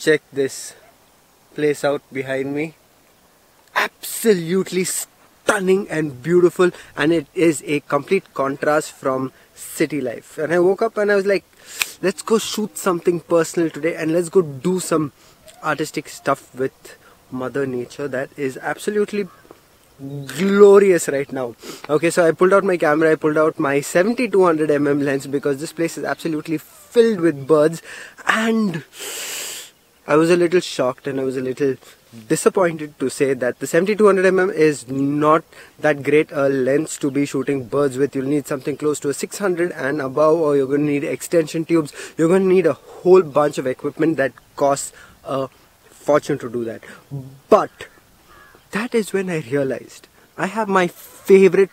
check this place out behind me. Absolutely stunning and beautiful, and it is a complete contrast from city life. And I woke up and I was like, let's go shoot something personal today and let's go do some artistic stuff with Mother Nature. That is absolutely glorious right now. Okay, so I pulled out my camera, I pulled out my 70-200mm lens because this place is absolutely filled with birds, and I was a little shocked and I was a little disappointed to say that the 70-200mm is not that great a lens to be shooting birds with. You'll need something close to a 600 and above, or you're going to need extension tubes. You're going to need a whole bunch of equipment that costs a fortune to do that. But that is when I realized I have my favorite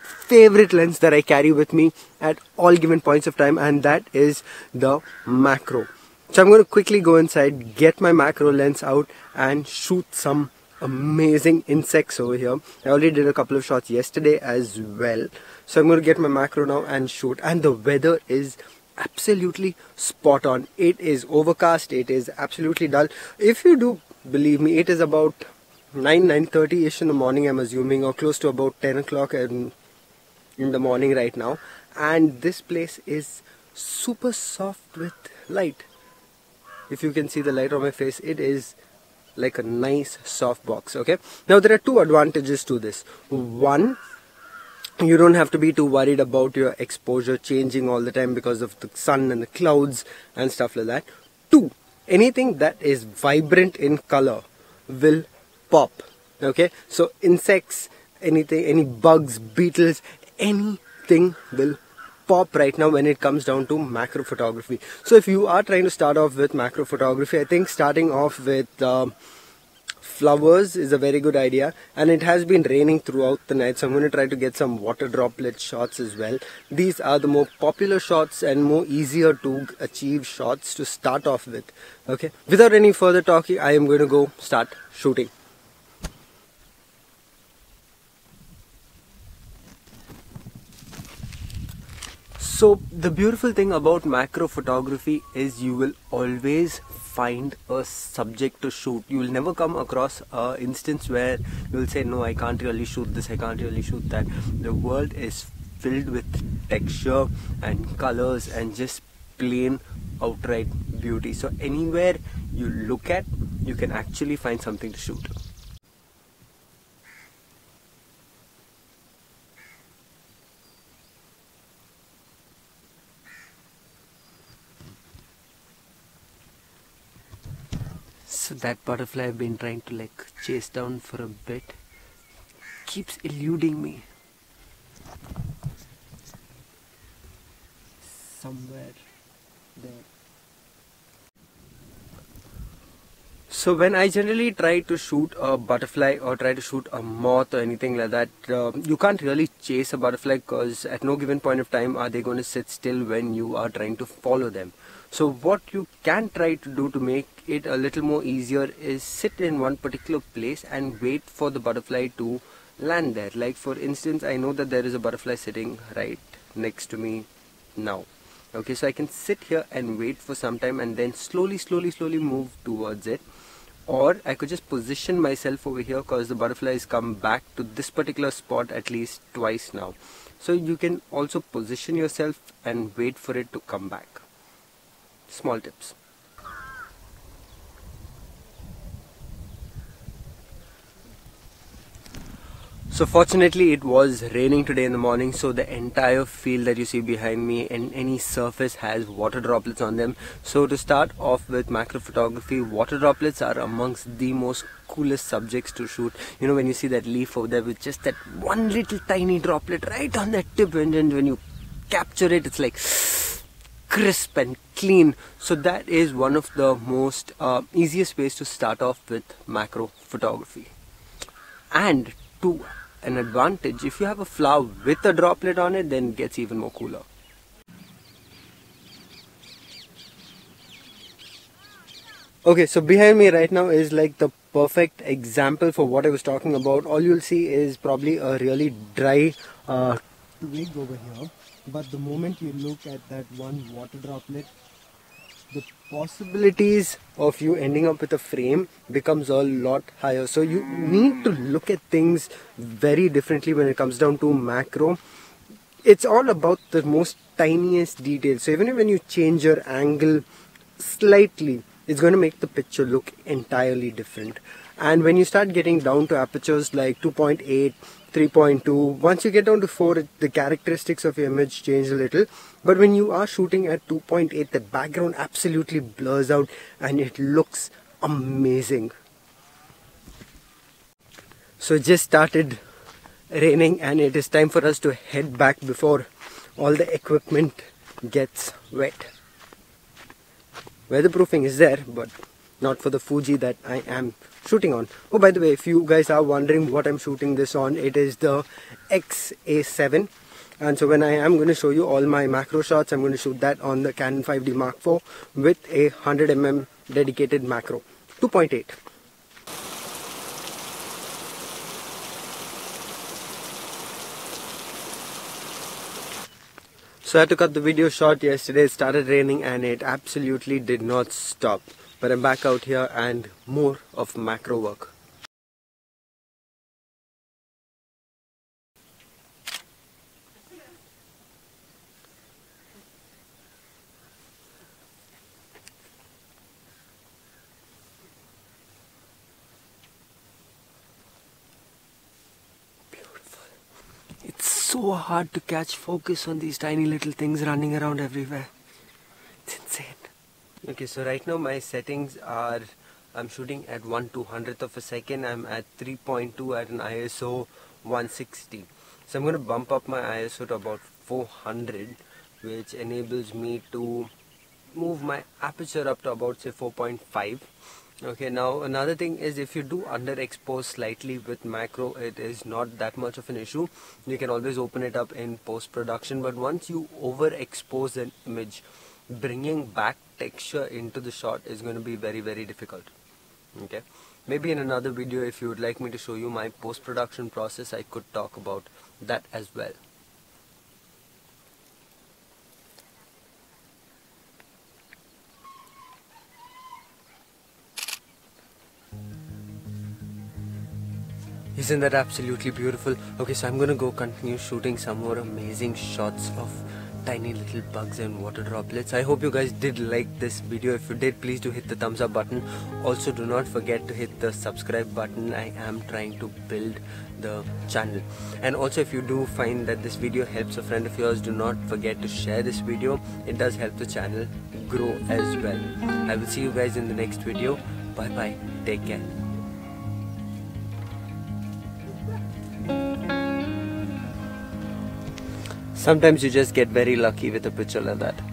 lens that I carry with me at all given points of time, and that is the macro. So I'm going to quickly go inside, get my macro lens out and shoot some amazing insects over here. I already did a couple of shots yesterday as well. So I'm going to get my macro now and shoot. And the weather is absolutely spot on. It is overcast. It is absolutely dull. If you do believe me, it is about 9:30ish in the morning, I'm assuming, or close to about 10 o'clock in the morning right now. And this place is super soft with light. If you can see the light on my face, it is like a nice soft box. Okay, now there are two advantages to this. One, you don't have to be too worried about your exposure changing all the time because of the sun and the clouds and stuff like that. Two, anything that is vibrant in color will pop. Okay, so insects, anything, any bugs, beetles, anything will pop right now when it comes down to macro photography. So if you are trying to start off with macro photography, I think starting off with flowers is a very good idea. And it has been raining throughout the night, so I'm going to try to get some water droplet shots as well. These are the more popular shots and more easier to achieve shots to start off with. Okay, without any further talking, I am going to go start shooting. So the beautiful thing about macro photography is you will always find a subject to shoot. You will never come across an instance where you will say, no, I can't really shoot this, I can't really shoot that. The world is filled with texture and colors and just plain outright beauty. So anywhere you look at, you can actually find something to shoot. So that butterfly I've been trying to like chase down for a bit keeps eluding me. Somewhere there. So when I generally try to shoot a butterfly or try to shoot a moth or anything like that, you can't really chase a butterfly because at no given point of time are they going to sit still when you are trying to follow them. So what you can try to do to make it a little more easier is sit in one particular place and wait for the butterfly to land there. Like for instance, I know that there is a butterfly sitting right next to me now. Okay, so I can sit here and wait for some time and then slowly move towards it. Or I could just position myself over here because the butterfly has come back to this particular spot at least twice now. So you can also position yourself and wait for it to come back. Small tips. So fortunately it was raining today in the morning, so the entire field that you see behind me and any surface has water droplets on them. So to start off with macro photography, water droplets are amongst the most coolest subjects to shoot. You know, when you see that leaf over there with just that one little tiny droplet right on that tip, and then when you capture it, it's like crisp and clean. So that is one of the most easiest ways to start off with macro photography. And to an advantage, if you have a flower with a droplet on it, then it gets even more cooler. Okay, so behind me right now is like the perfect example for what I was talking about. All you'll see is probably a really dry twig over here, but the moment you look at that one water droplet, the possibilities of you ending up with a frame becomes a lot higher. So you need to look at things very differently when it comes down to macro. It's all about the most tiniest details. So even when you change your angle slightly, it's going to make the picture look entirely different. And when you start getting down to apertures like 2.8, 3.2, once you get down to 4, the characteristics of your image change a little. But when you are shooting at 2.8, the background absolutely blurs out and it looks amazing. So it just started raining and it is time for us to head back before all the equipment gets wet. Weatherproofing is there, but not for the Fuji that I am shooting on. Oh, by the way, if you guys are wondering what I'm shooting this on, it is the XA7. And so when I am going to show you all my macro shots, I'm going to shoot that on the Canon 5D Mark IV with a 100mm dedicated macro, 2.8. So I had to cut the video short yesterday. It started raining and it absolutely did not stop. But I'm back out here and more of macro work. It's so hard to catch focus on these tiny little things running around everywhere. It's insane. Okay, so right now my settings are, I'm shooting at 1/200th of a second. I'm at 3.2 at an ISO 160. So I'm going to bump up my ISO to about 400, which enables me to move my aperture up to about say 4.5. Okay, now another thing is if you do underexpose slightly with macro, it is not that much of an issue. You can always open it up in post-production, but once you overexpose an image, bringing back texture into the shot is going to be very, very difficult. Okay, maybe in another video, if you would like me to show you my post-production process, I could talk about that as well. Isn't that absolutely beautiful? Okay, so I'm gonna go continue shooting some more amazing shots of tiny little bugs and water droplets. I hope you guys did like this video. If you did, please do hit the thumbs up button. Also, do not forget to hit the subscribe button. I am trying to build the channel. And also, if you do find that this video helps a friend of yours, do not forget to share this video. It does help the channel grow as well. I will see you guys in the next video. Bye bye. Take care. Sometimes you just get very lucky with a picture like that.